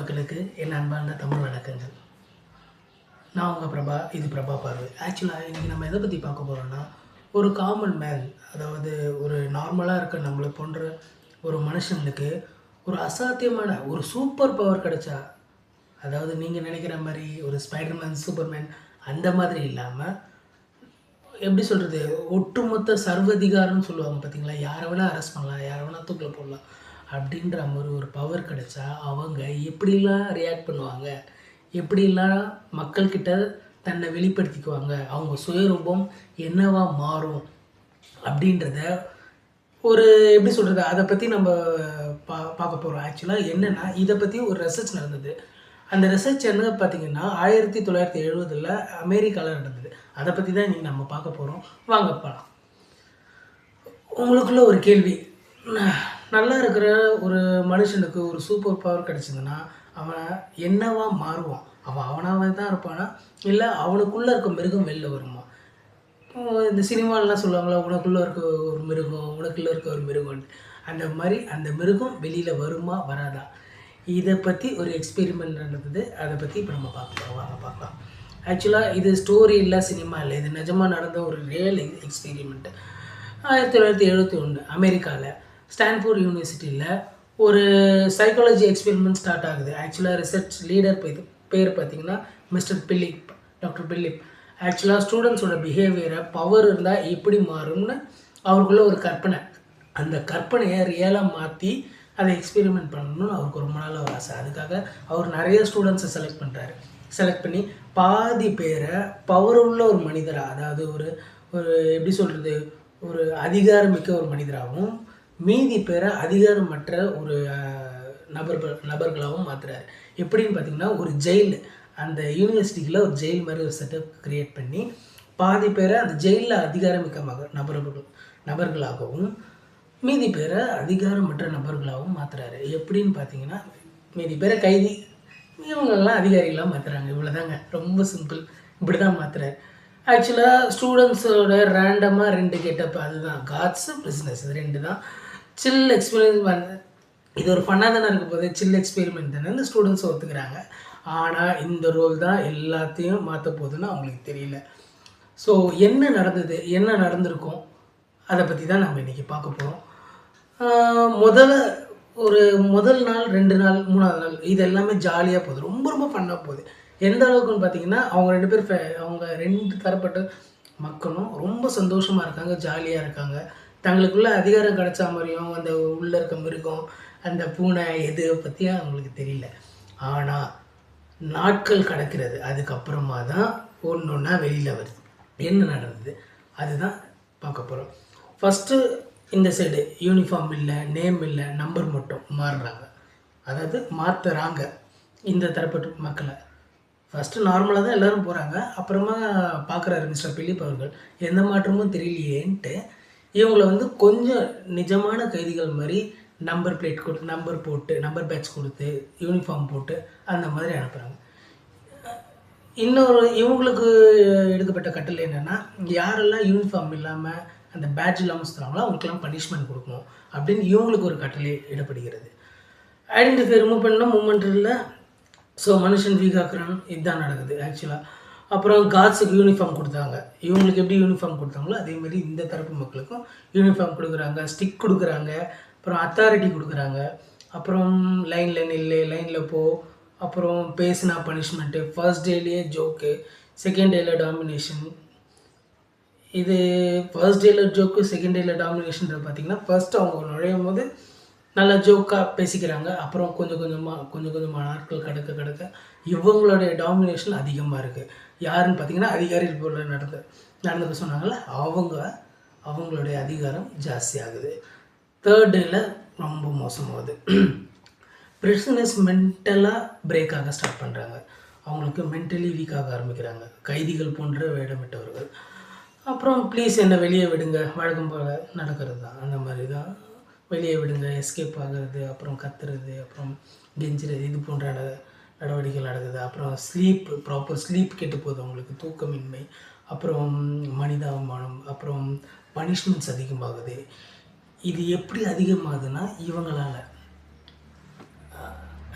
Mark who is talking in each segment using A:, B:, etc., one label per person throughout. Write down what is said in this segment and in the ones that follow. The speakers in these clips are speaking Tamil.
A: மக்களுக்கு என் அன்பார்ந்த தமிழ் வணக்கங்கள். நான் உங்கள் பிரபா. இது பிரபா பார்வை. ஆக்சுவலாக இன்றைக்கி நம்ம எதை பற்றி பார்க்க போகிறோன்னா, ஒரு காமன் மேன், அதாவது ஒரு நார்மலாக இருக்க நம்மளை போன்ற ஒரு மனுஷனுக்கு ஒரு அசாத்தியமான ஒரு சூப்பர் பவர் கிடைச்சா, அதாவது நீங்கள் நினைக்கிற மாதிரி ஒரு ஸ்பைடர்மேன், சூப்பர்மேன் அந்த மாதிரி இல்லாமல், எப்படி சொல்கிறது, ஒட்டுமொத்த சர்வதிகாரம்னு சொல்லுவாங்க பார்த்தீங்களா, யாரை வேணால் அரெஸ்ட் பண்ணலாம், யாரை வேணால் தூக்கில் போடலாம் அப்படின்ற மாதிரி ஒரு பவர் கிடைச்சா அவங்க எப்படிலாம் ரியாக்ட் பண்ணுவாங்க, எப்படிலாம் மக்கள்கிட்ட தன்னை வெளிப்படுத்திக்குவாங்க, அவங்க சுயரூபம் என்னவா மாறும் அப்படின்றத ஒரு எப்படி சொல்கிறது, அதை பற்றி நம்ம பார்க்க போகிறோம். ஆக்சுவலாக என்னென்னா, இதை பற்றி ஒரு ரிசர்ச் நடந்தது. அந்த ரிசர்ச் என்ன பார்த்திங்கன்னா 1970 அமெரிக்காவில் நடந்தது. அதை பற்றி தான் இன்றைக்கி நம்ம பார்க்க போகிறோம். வாங்க போகலாம். உங்களுக்குள்ள ஒரு கேள்வி, நல்லா இருக்கிற ஒரு மனுஷனுக்கு ஒரு சூப்பர் பவர் கிடச்சிதுன்னா அவன் என்னவா மாறுவான்? அவன் அவனாவே தான் இருப்பானா, இல்லை அவனுக்குள்ளே இருக்க மிருகம் வெளில வருமா? இந்த சினிமாலெலாம் சொல்லுவாங்களா, உனக்குள்ளே இருக்க ஒரு மிருகம், உனக்குள்ளே இருக்க ஒரு மிருகம்னு. அந்த மாதிரி அந்த மிருகம் வெளியில் வருமா வராதா? இதை பற்றி ஒரு எக்ஸ்பெரிமெண்ட் நடந்தது. அதை பற்றி இப்போ நம்ம பார்க்கலாம். வாங்க பார்க்கலாம். ஆக்சுவலாக இது ஸ்டோரி இல்லை, சினிமா இல்லை, இது நிஜமாக நடந்த ஒரு ரியல் எக்ஸ்பெரிமெண்ட்டு. 1971 அமெரிக்காவில் ஸ்டான்போர்ட் யூனிவர்சிட்டியில் ஒரு சைக்காலஜி எக்ஸ்பெரிமெண்ட் ஸ்டார்ட் ஆகுது. ஆக்சுவலாக ரிசர்ச் லீடர் பேர் பார்த்திங்கன்னா டாக்டர் பிலிப். ஆக்சுவலாக ஸ்டூடெண்ட்ஸோட பிஹேவியரை பவர் இருந்தால் எப்படி மாறும்னு அவருக்குள்ள ஒரு கற்பனை. அந்த கற்பனையை ரியலாக மாற்றி அதை எக்ஸ்பெரிமெண்ட் பண்ணணும்னு அவருக்கு ரொம்ப நாள் ஒரு ஆசை. அதுக்காக அவர் நிறைய ஸ்டூடெண்ட்ஸை செலக்ட் பண்ணி பாதி பேரை பவர் உள்ள ஒரு மனிதராக, அதாவது ஒரு எப்படி சொல்கிறது, ஒரு அதிகாரமிக்க ஒரு மனிதராகவும், மீதி பேரை அதிகாரமற்ற ஒரு நபர்களாகவும் மாற்றுறாரு. எப்படின்னு பார்த்திங்கன்னா, ஒரு ஜெயில், அந்த யூனிவர்சிட்டிக்குள்ள ஒரு ஜெயில் மாதிரி ஒரு செட்டப் க்ரியேட் பண்ணி பாதி பேரை அந்த ஜெயிலில் அதிகாரமிக்க நபர்களாகவும், மீதி பேரை அதிகாரமற்ற நபர்களாகவும் மாற்றுறாரு. எப்படின்னு பார்த்தீங்கன்னா, மீதி பேரை கைதி, இவங்கெல்லாம் அதிகாரிகளாக மாற்றுறாங்க. இவ்வளோதாங்க, ரொம்ப சிம்பிள். இப்படி தான் மாற்றுறாரு. ஆக்சுவலாக ஸ்டூடெண்ட்ஸோட ரேண்டமாக 2 கெட்டப், அதுதான் காட்ஸு பிஸ்னஸ், இது 2 தான். சில் எக்ஸ்பீரியன்ஸ் இது ஒரு ஃபன்னாக தானே இருக்க போது, சில் எக்ஸ்பெரிமெண்ட் தானே இந்த ஸ்டூடெண்ட்ஸ் ஒத்துக்கிறாங்க. ஆனால் இந்த ரோல் தான் எல்லாத்தையும் மாற்ற போகுதுன்னு அவங்களுக்கு தெரியல. ஸோ என்ன நடந்திருக்கும், அதை பற்றி தான் நம்ம இன்றைக்கி பார்க்க போகிறோம். முதல் நாள், 2 நாள், 3ஆவது நாள் இது எல்லாமே ஜாலியாக போகுது, ரொம்ப ரொம்ப ஃபன்னாக போகுது. எந்த அளவுக்குன்னு பார்த்தீங்கன்னா, அவங்க 2 பேர் அவங்க 2 தரப்பட்ட மக்களும் ரொம்ப சந்தோஷமாக இருக்காங்க, ஜாலியாக இருக்காங்க. தங்களுக்குள்ள அதிகாரம் கிடைச்சா மாதிரியும், அந்த உள்ளே இருக்க மிருகம், அந்த பூனை எது பற்றியும் அவங்களுக்கு தெரியல. ஆனால் நாட்கள் கடக்கிறது, அதுக்கப்புறமா தான் ஒன்றா வெளியில் வருது. என்ன நடந்தது அதுதான் பார்க்க போகிறோம். ஃபஸ்ட்டு இந்த சைடு யூனிஃபார்ம் இல்லை, நேம் இல்லை, நம்பர் மட்டும் மாறுறாங்க, அதாவது மாற்றுறாங்க இந்த தரப்பட்ட மக்களை. ஃபஸ்ட்டு நார்மலாக தான் எல்லோரும் போகிறாங்க. அப்புறமா பார்க்குறாரு மிஸ்டர் பிலிப் அவர்கள், எந்த மாற்றமும் தெரியலையேன்ட்டு இவங்களை கொஞ்சம் நிஜமான கைதிகள் மாதிரி நம்பர் போட்டு, நம்பர் பேட்ச் கொடுத்து, யூனிஃபார்ம் போட்டு அந்த மாதிரி அனுப்புகிறாங்க. இவங்களுக்கு எடுக்கப்பட்ட கட்டளை என்னென்னா, யாரெல்லாம் யூனிஃபார்ம் இல்லாமல் அந்த பேட்ச் இல்லாமல் சுற்றுறாங்களோ அவங்களுக்கெல்லாம் பனிஷ்மெண்ட் கொடுக்கணும் அப்படின்னு இவங்களுக்கு ஒரு கட்டளை இடப்படுகிறது. ஐடென்டிஃபை ரிமூவ் பண்ணால் மூமெண்ட் இல்லை. ஸோ மனுஷன் வீக்காக்குறான், இதுதான் நடக்குது ஆக்சுவலாக. அப்புறம் காட்ஸுக்கு யூனிஃபார்ம் கொடுத்தாங்க. இவங்களுக்கு எப்படி யூனிஃபார்ம் கொடுத்தாங்களோ அதேமாதிரி இந்த தரப்பு மக்களுக்கும் யூனிஃபார்ம் கொடுக்குறாங்க, ஸ்டிக் கொடுக்குறாங்க, அப்புறம் அத்தாரிட்டி கொடுக்குறாங்க. அப்புறம் லைனில் நில்லு, லைனில் போ, அப்புறம் பேசினா பனிஷ்மெண்ட்டு, ஃபர்ஸ்ட் டேலேயே ஜோக்கு, செகண்ட் டேயில் டாமினேஷன். இது ஃபர்ஸ்ட் டேயில் ஜோக்கு, செகண்ட் டேயில் டாமினேஷன்றது பார்த்திங்கன்னா, ஃபர்ஸ்ட்டு அவங்க நுழையும் போது நல்லா ஜோக்காக பேசிக்கிறாங்க. அப்புறம் கொஞ்சம் கொஞ்சமாக நாட்கள் கடக்க இவங்களுடைய டாமினேஷன் அதிகமாக இருக்குது. யாருன்னு பார்த்திங்கன்னா, அதிகாரிகள் போல் நடந்துக்க சொன்னாங்கள்ல, அவங்களுடைய அதிகாரம் ஜாஸ்தி ஆகுது. தேர்ட் டேயில் ரொம்ப மோசமாகுது. பிரிசனர்ஸ் மென்டலாக பிரேக் ஆக ஸ்டார்ட் பண்ணுறாங்க. அவங்களுக்கு மென்டலி வீக்காக ஆரம்பிக்கிறாங்க, கைதிகள் போன்ற வேடமிட்டவர்கள். அப்புறம் ப்ளீஸ் என்னை வெளியே விடுங்க, வழக்கம் போல் நடக்கிறது தான். அந்த மாதிரி தான் வெளியே விடுங்க, எஸ்கேப் ஆகிறது, அப்புறம் கத்துறது, அப்புறம் கெஞ்சுறது, இது போன்ற நடவடிக்கைகள் நடக்குது. அப்புறம் ப்ராப்பர் ஸ்லீப் கெட்டு போகுது, அவங்களுக்கு தூக்கமின்மை, அப்புறம் மனிதாபிமானம், அப்புறம் பனிஷ்மெண்ட்ஸ் அதிகமாகுது. இது எப்படி அதிகமாகுதுன்னா, இவங்களால்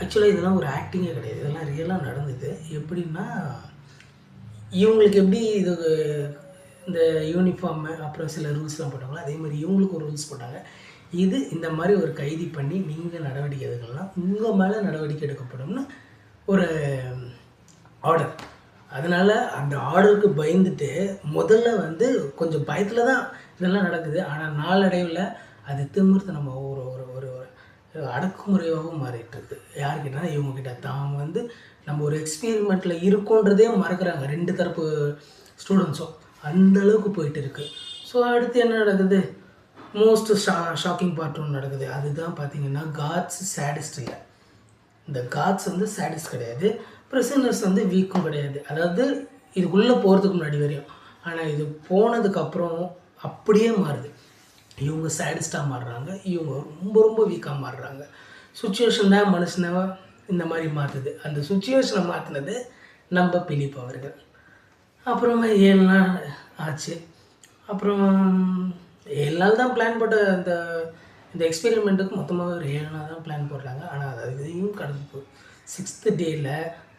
A: ஆக்சுவலாக இதெல்லாம் ஒரு ஆக்டிங்கே கிடையாது, இதெல்லாம் ரியலாக நடந்தது. எப்படின்னா, இவங்களுக்கு எப்படி இது இந்த யூனிஃபார்மு அப்புறம் சில ரூல்ஸ்லாம் போட்டாங்களோ, அதே மாதிரி இவங்களுக்கு ஒரு ரூல்ஸ் போட்டாங்க. இது இந்த மாதிரி ஒரு கைதி பண்ணி நீங்கள் நடவடிக்கை எடுக்கலாம், உங்கள் மேலே நடவடிக்கை எடுக்கப்படும்னு ஒரு ஆர்டர். அதனால் அந்த ஆர்டருக்கு பயந்துட்டு முதல்ல வந்து கொஞ்சம் பயத்தில் தான் இதெல்லாம் நடக்குது. ஆனால் நாளடைவில் அது திமிர்த்தனமா ஒரு ஒரு ஒரு ஒரு அடக்குமுறையாகவும் மாறிட்டுருக்கு. யார்கிட்டனா இவங்கக்கிட்ட தான் வந்து நம்ம ஒரு எக்ஸ்பெரிமெண்ட்டில் இருக்கோன்றதே மறக்கிறாங்க 2 தரப்பு ஸ்டூடெண்ட்ஸும். அந்த அளவுக்கு போயிட்டு இருக்குது. ஸோ அடுத்து என்ன நடக்குது? மோஸ்ட் ஷாக்கிங் பார்ட் ஒன்று நடக்குது. அதுதான் பார்த்தீங்கன்னா, காட்ஸ் சேடிஸ்ட் இல்லை. இந்த காட்ஸ் வந்து சேடிஸ்ட் கிடையாது, ப்ரிசனர்ஸ் வந்து வீக்கும் கிடையாது. அதாவது இதுக்குள்ளே போகிறதுக்கு முன்னாடி வரையும். ஆனால் இது போனதுக்கப்புறம் அப்படியே மாறுது. இவங்க சேடிஸ்ட்டாக மாறுறாங்க, இவங்க ரொம்ப ரொம்ப வீக்காக மாறுறாங்க. சுச்சுவேஷன் தான் மனுஷனை இந்த மாதிரி மாற்றுது. அந்த சுச்சுவேஷனை மாற்றினது நம்ம பிலிப் அவர்கள். அப்புறமா 7 நாள் ஆச்சு. அப்புறம் 7 நாள் தான் பிளான் போட்ட இந்த எக்ஸ்பெரிமெண்ட்டுக்கு மொத்தமாக ஒரு 7 நாள் தான் பிளான் போடுறாங்க. ஆனால் அது இதையும் கடந்து போகுது. 6th டேயில்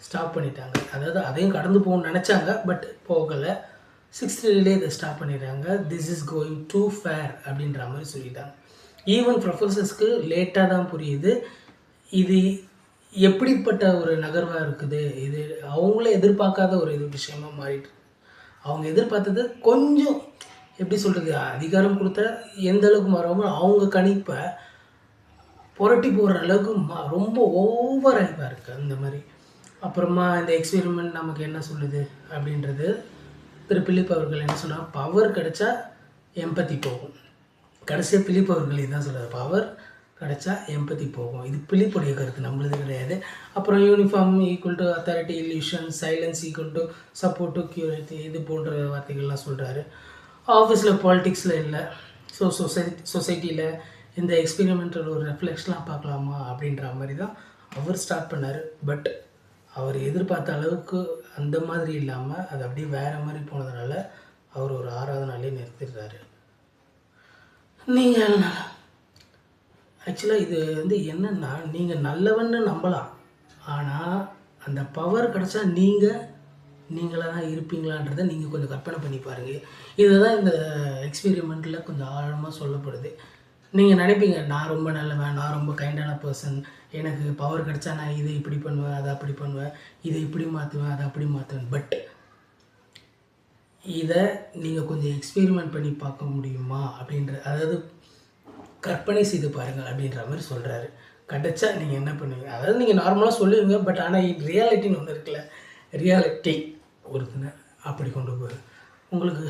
A: ஸ்டாப் பண்ணிட்டாங்க. அதாவது அதையும் கடந்து போகணும்னு நினச்சாங்க, பட் போகலை. 6th டேலே இதை ஸ்டாப் பண்ணிடுறாங்க. This is going too far அப்படின்ற மாதிரி சொல்லிட்டாங்க. ஈவன் ப்ரொஃபஸர்ஸ்க்கு லேட்டாக தான் புரியுது இது எப்படிப்பட்ட ஒரு நகர்வாக இருக்குது. இது அவங்களே எதிர்பார்க்காத ஒரு விஷயமா மாறிட்டு. அவங்க எதிர்பார்த்தது கொஞ்சம் எப்படி சொல்கிறது, அதிகாரம் கொடுத்தா எந்த அளவுக்கு மாறுவாங்க, அவங்க கணிப்பை புரட்டி போடுற அளவுக்கு ரொம்ப ஓவர் ஆகிப்பாக இருக்குது அந்த மாதிரி. அப்புறமா இந்த எக்ஸ்பெரிமெண்ட் நமக்கு என்ன சொல்லுது அப்படின்றது திரு பிலிப் அவர்கள் என்ன சொன்னால், பவர் கிடைச்சா எம்பத்தி போகும். கடைசியாக பிலிப் அவர்கள் இதுதான் சொல்கிறார், பவர் கிடைச்சா எம்பத்தி போகும். இது பிலிப்புடைய கருத்து, நம்மளது கிடையாது. அப்புறம் uniform equal to authority, illusion, silence equal to support to கியூரிட்டி, இது போன்ற வார்த்தைகள்லாம் சொல்கிறாரு. ஆஃபீஸில் பாலிட்டிக்ஸில் இல்லை, ஸோ சொசைட்டியில் இந்த எக்ஸ்பெரிமெண்டல் ஒரு ரெஃப்ளெக்ஷன்லாம் பார்க்கலாமா அப்படின்ற மாதிரி தான் அவர் ஸ்டார்ட் பண்ணார். பட் அவர் எதிர்பார்த்த அளவுக்கு அந்த மாதிரி இல்லாமல் அது அப்படியே வேறு மாதிரி போனதுனால அவர் ஒரு 6வது நாளே நிறுத்திடுறாரு. நீங்கள் ஆக்சுவலாக இது வந்து என்னென்னா, நீங்கள் நல்லவன்னு நம்பலாம், ஆனால் அந்த பவர் கிடச்சா நீங்களாக தான் இருப்பீங்களான்றதை நீங்கள் கொஞ்சம் கற்பனை பண்ணி பாருங்கள். இதை தான் இந்த எக்ஸ்பெரிமெண்ட்டில் கொஞ்சம் ஆழமாக சொல்லப்படுது. நீங்கள் நினைப்பீங்க, நான் ரொம்ப நல்லவன், நான் ரொம்ப கைண்டான பர்சன், எனக்கு பவர் கிடச்சா நான் இதை இப்படி பண்ணுவேன், அதை அப்படி பண்ணுவேன், இதை இப்படி மாற்றுவேன், அதை அப்படி மாற்றுவேன். பட் இதை நீங்கள் கொஞ்சம் எக்ஸ்பெரிமெண்ட் பண்ணி பார்க்க முடியுமா அப்படின்ற, அதாவது கற்பனை செய்து பாருங்கள் அப்படின்ற மாதிரி சொல்கிறாரு. கிடச்சா நீங்கள் என்ன பண்ணுவீங்க? அதாவது நீங்கள் நார்மலாக சொல்லுவீங்க, பட் ஆனால் ரியாலிட்டின்னு ஒன்று இருக்குல்ல, ரியாலிட்டி ஒருத்தனை அப்படி கொண்டு போகுது. உங்களுக்கு